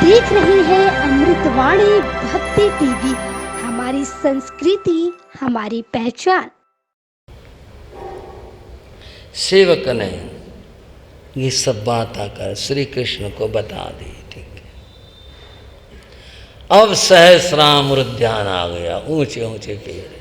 देख रही है अमृतवाणी भक्ति टीवी। हमारी संस्कृति हमारी पहचान। सेवक ने ये सब बात आकर श्री कृष्ण को बता दी। ठीक है, अब सहस्राम उद्यान आ गया। ऊंचे ऊंचे पेड़ है,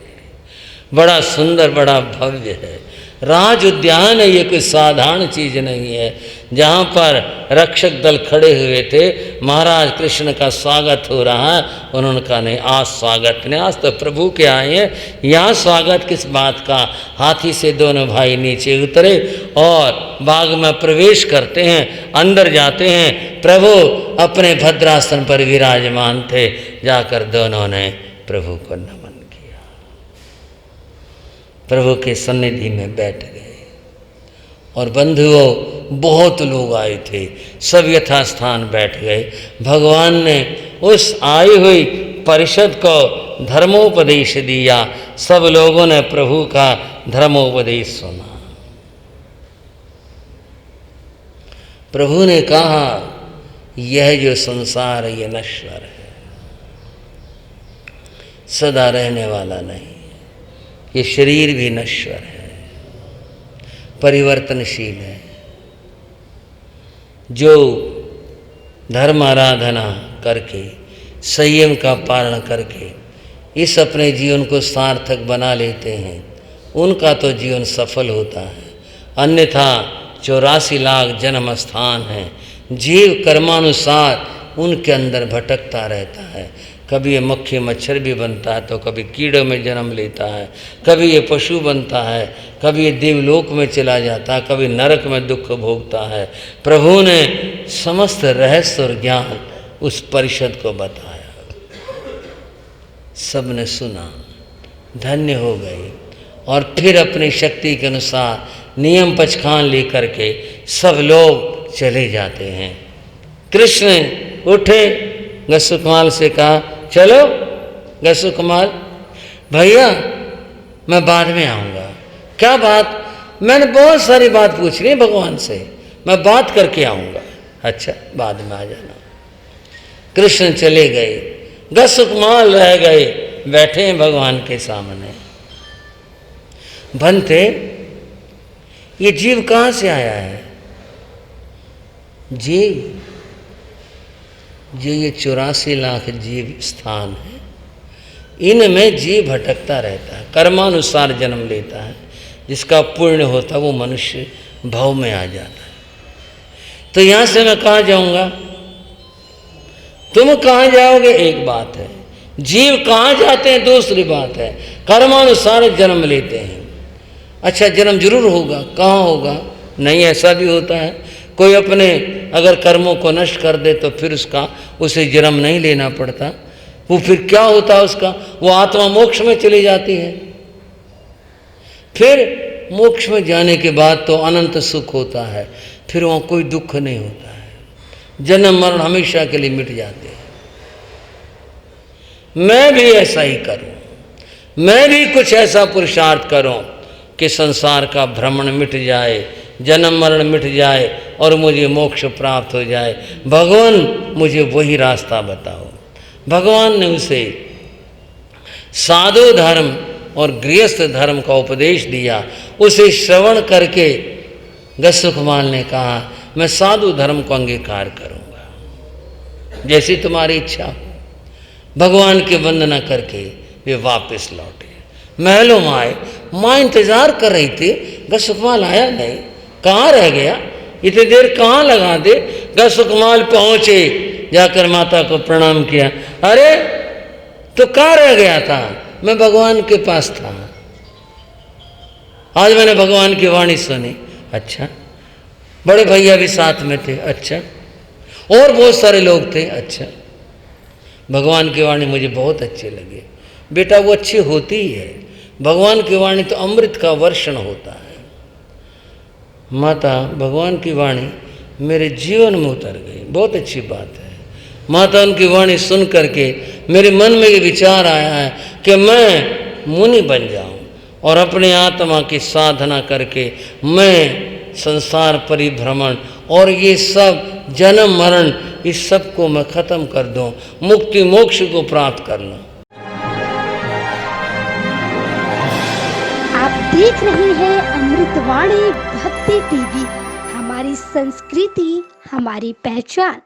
बड़ा सुंदर बड़ा भव्य है। राज उद्यान है, ये कोई साधारण चीज नहीं है। जहाँ पर रक्षक दल खड़े हुए थे, महाराज कृष्ण का स्वागत हो रहा है। उन्होंने कहा नहीं, आज स्वागत नहीं, आज तो प्रभु के आए हैं, यहाँ स्वागत किस बात का। हाथी से दोनों भाई नीचे उतरे और बाग में प्रवेश करते हैं, अंदर जाते हैं। प्रभु अपने भद्रासन पर विराजमान थे। जाकर दोनों ने प्रभु को नमन, प्रभु के सन्निधि में बैठ गए। और बंधुओं, बहुत लोग आए थे, सब यथास्थान बैठ गए। भगवान ने उस आई हुई परिषद को धर्मोपदेश दिया। सब लोगों ने प्रभु का धर्मोपदेश सुना। प्रभु ने कहा, यह जो संसार है ये नश्वर है, सदा रहने वाला नहीं। ये शरीर भी नश्वर है, परिवर्तनशील है। जो धर्म आराधना करके, संयम का पालन करके इस अपने जीवन को सार्थक बना लेते हैं, उनका तो जीवन सफल होता है। अन्यथा 84 लाख जन्म स्थान हैं। जीव कर्मानुसार उनके अंदर भटकता रहता है। कभी ये मक्खी मच्छर भी बनता है, तो कभी कीड़ों में जन्म लेता है, कभी ये पशु बनता है, कभी ये देवलोक में चला जाता है, कभी नरक में दुख भोगता है। प्रभु ने समस्त रहस्य और ज्ञान उस परिषद को बताया। सबने सुना, धन्य हो गए। और फिर अपनी शक्ति के अनुसार नियम पचखान लेकर के सब लोग चले जाते हैं। कृष्ण उठे, गसुकमाल से कहा, चलो गसुकमाल भैया, मैं बाद में आऊँगा। क्या बात? मैंने बहुत सारी बात पूछ ली भगवान से, मैं बात करके आऊँगा। अच्छा, बाद में आ जाना। कृष्ण चले गए, गसुकमाल रह गए, बैठे हैं भगवान के सामने। भंते, ये जीव कहाँ से आया है? जीव, जो ये 84 लाख जीव स्थान है, इनमें जीव भटकता रहता है, कर्मानुसार जन्म लेता है। जिसका पुण्य होता है वो मनुष्य भाव में आ जाता है। तो यहाँ से मैं कहाँ जाऊँगा? तुम कहाँ जाओगे एक बात है, जीव कहाँ जाते हैं दूसरी बात है। कर्मानुसार जन्म लेते हैं। अच्छा, जन्म जरूर होगा, कहाँ होगा? नहीं, ऐसा भी होता है। कोई अपने अगर कर्मों को नष्ट कर दे तो फिर उसे जन्म नहीं लेना पड़ता। वो फिर क्या होता है उसका? वो आत्मा मोक्ष में चली जाती है। फिर मोक्ष में जाने के बाद तो अनंत सुख होता है, फिर वहाँ कोई दुख नहीं होता है। जन्म मरण हमेशा के लिए मिट जाते हैं। मैं भी ऐसा ही करूं, मैं भी कुछ ऐसा पुरुषार्थ करूं कि संसार का भ्रमण मिट जाए, जन्म मरण मिट जाए और मुझे मोक्ष प्राप्त हो जाए। भगवान मुझे वही रास्ता बताओ। भगवान ने उसे साधु धर्म और गृहस्थ धर्म का उपदेश दिया। उसे श्रवण करके गसुकमाल ने कहा, मैं साधु धर्म को अंगीकार करूँगा, जैसी तुम्हारी इच्छा हो। भगवान की वंदना करके वे वापस लौटे। महलों में आए, माँ इंतजार कर रही थी, गसुकमाल आया नहीं, कहाँ रह गया, इतनी देर कहाँ लगा दे। गसुकमाल पहुँचे, जाकर माता को प्रणाम किया। अरे, तो कहाँ रह गया था? मैं भगवान के पास था, आज मैंने भगवान की वाणी सुनी। अच्छा, बड़े भैया भी साथ में थे। अच्छा, और बहुत सारे लोग थे। अच्छा, भगवान की वाणी मुझे बहुत अच्छी लगी। बेटा, वो अच्छी होती ही है, भगवान की वाणी तो अमृत का वर्षण होता है। माता, भगवान की वाणी मेरे जीवन में उतर गई, बहुत अच्छी बात है। माता, उनकी वाणी सुन करके मेरे मन में ये विचार आया है कि मैं मुनि बन जाऊं और अपने आत्मा की साधना करके मैं संसार परिभ्रमण और ये सब जन्म मरण इस सब को मैं खत्म कर दूं, मुक्ति मोक्ष को प्राप्त कर लूं। आप देख रहे हैं अमृतवाणी भक्ति टीवी, हमारी संस्कृति हमारी पहचान।